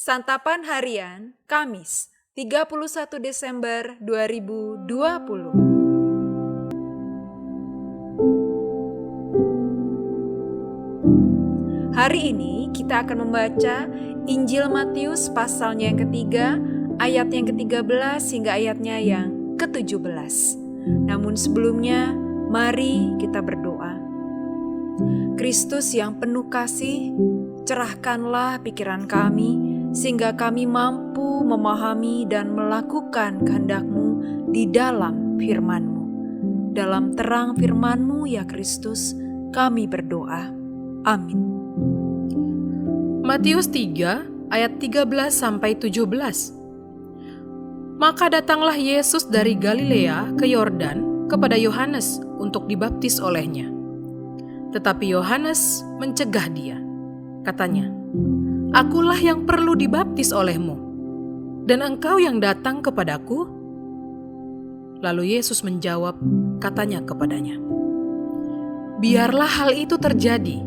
Santapan Harian, Kamis, 31 Desember 2020. Hari ini kita akan membaca Injil Matius pasalnya yang ketiga, ayat yang ke-13 hingga ayatnya yang ke-17. Namun sebelumnya, mari kita berdoa. Kristus yang penuh kasih, cerahkanlah pikiran kami, sehingga kami mampu memahami dan melakukan kehendak-Mu di dalam firman-Mu. Dalam terang firman-Mu ya Kristus, kami berdoa. Amin. Matius 3 ayat 13-17. Maka datanglah Yesus dari Galilea ke Yordan kepada Yohanes untuk dibaptis olehnya. Tetapi Yohanes mencegah dia. Katanya, "Akulah yang perlu dibaptis olehmu, dan engkau yang datang kepadaku?" Lalu Yesus menjawab, katanya kepadanya, "Biarlah hal itu terjadi,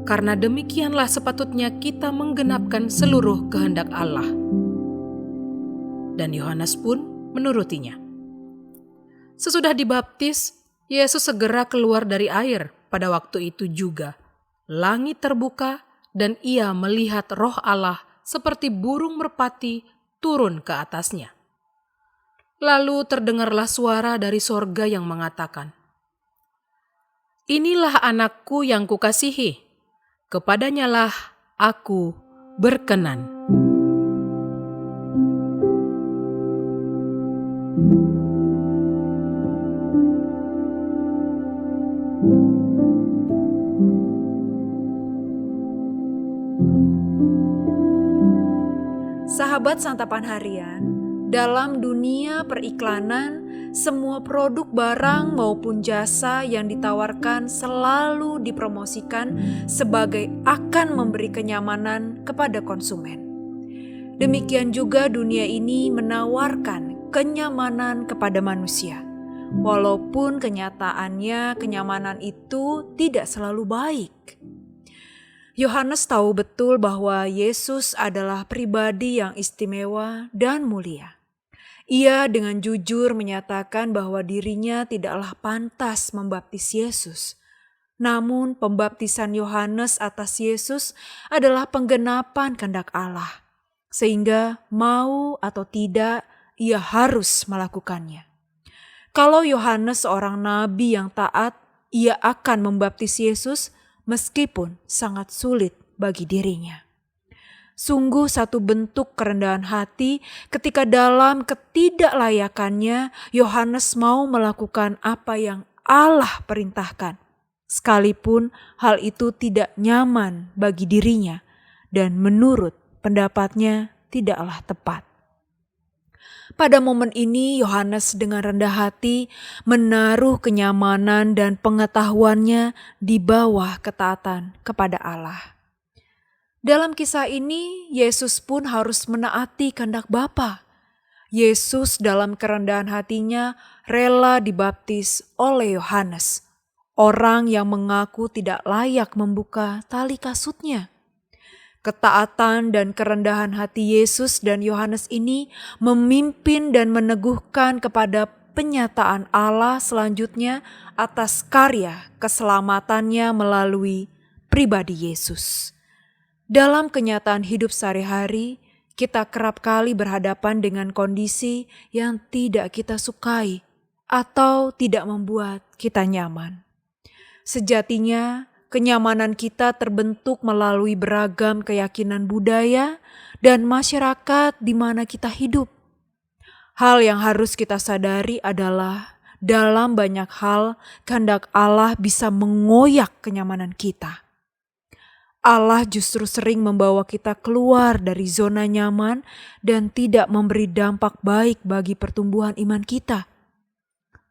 karena demikianlah sepatutnya kita menggenapkan seluruh kehendak Allah." Dan Yohanes pun menurutinya. Sesudah dibaptis, Yesus segera keluar dari air. Pada waktu itu juga, langit terbuka dan ia melihat Roh Allah seperti burung merpati turun ke atasnya. Lalu terdengarlah suara dari sorga yang mengatakan, "Inilah anakku yang kukasihi, kepadanyalah aku berkenan." Sahabat Santapan Harian, dalam dunia periklanan, semua produk barang maupun jasa yang ditawarkan selalu dipromosikan sebagai akan memberi kenyamanan kepada konsumen. Demikian juga dunia ini menawarkan kenyamanan kepada manusia, walaupun kenyataannya kenyamanan itu tidak selalu baik. Yohanes tahu betul bahwa Yesus adalah pribadi yang istimewa dan mulia. Ia dengan jujur menyatakan bahwa dirinya tidaklah pantas membaptis Yesus. Namun pembaptisan Yohanes atas Yesus adalah penggenapan kehendak Allah. Sehingga mau atau tidak, ia harus melakukannya. Kalau Yohanes seorang nabi yang taat, ia akan membaptis Yesus meskipun sangat sulit bagi dirinya. Sungguh satu bentuk kerendahan hati ketika dalam ketidaklayakannya Yohanes mau melakukan apa yang Allah perintahkan, sekalipun hal itu tidak nyaman bagi dirinya dan menurut pendapatnya tidaklah tepat. Pada momen ini Yohanes dengan rendah hati menaruh kenyamanan dan pengetahuannya di bawah ketaatan kepada Allah. Dalam kisah ini Yesus pun harus menaati kehendak Bapa. Yesus dalam kerendahan hatinya rela dibaptis oleh Yohanes, orang yang mengaku tidak layak membuka tali kasutnya. Ketaatan dan kerendahan hati Yesus dan Yohanes ini memimpin dan meneguhkan kepada penyataan Allah selanjutnya atas karya keselamatannya melalui pribadi Yesus. Dalam kenyataan hidup sehari-hari, kita kerap kali berhadapan dengan kondisi yang tidak kita sukai atau tidak membuat kita nyaman. Sejatinya, kenyamanan kita terbentuk melalui beragam keyakinan budaya dan masyarakat di mana kita hidup. Hal yang harus kita sadari adalah dalam banyak hal kehendak Allah bisa mengoyak kenyamanan kita. Allah justru sering membawa kita keluar dari zona nyaman dan tidak memberi dampak baik bagi pertumbuhan iman kita.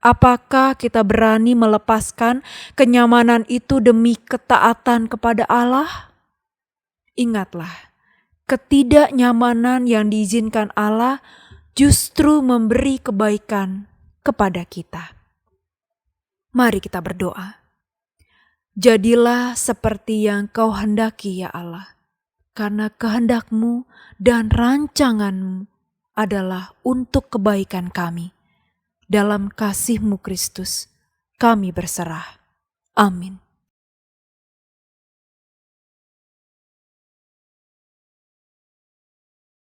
Apakah kita berani melepaskan kenyamanan itu demi ketaatan kepada Allah? Ingatlah, ketidaknyamanan yang diizinkan Allah justru memberi kebaikan kepada kita. Mari kita berdoa. Jadilah seperti yang Kau hendaki ya Allah. karena kehendak-Mu dan rancangan-Mu adalah untuk kebaikan kami. Dalam kasih-Mu Kristus, kami berserah. Amin.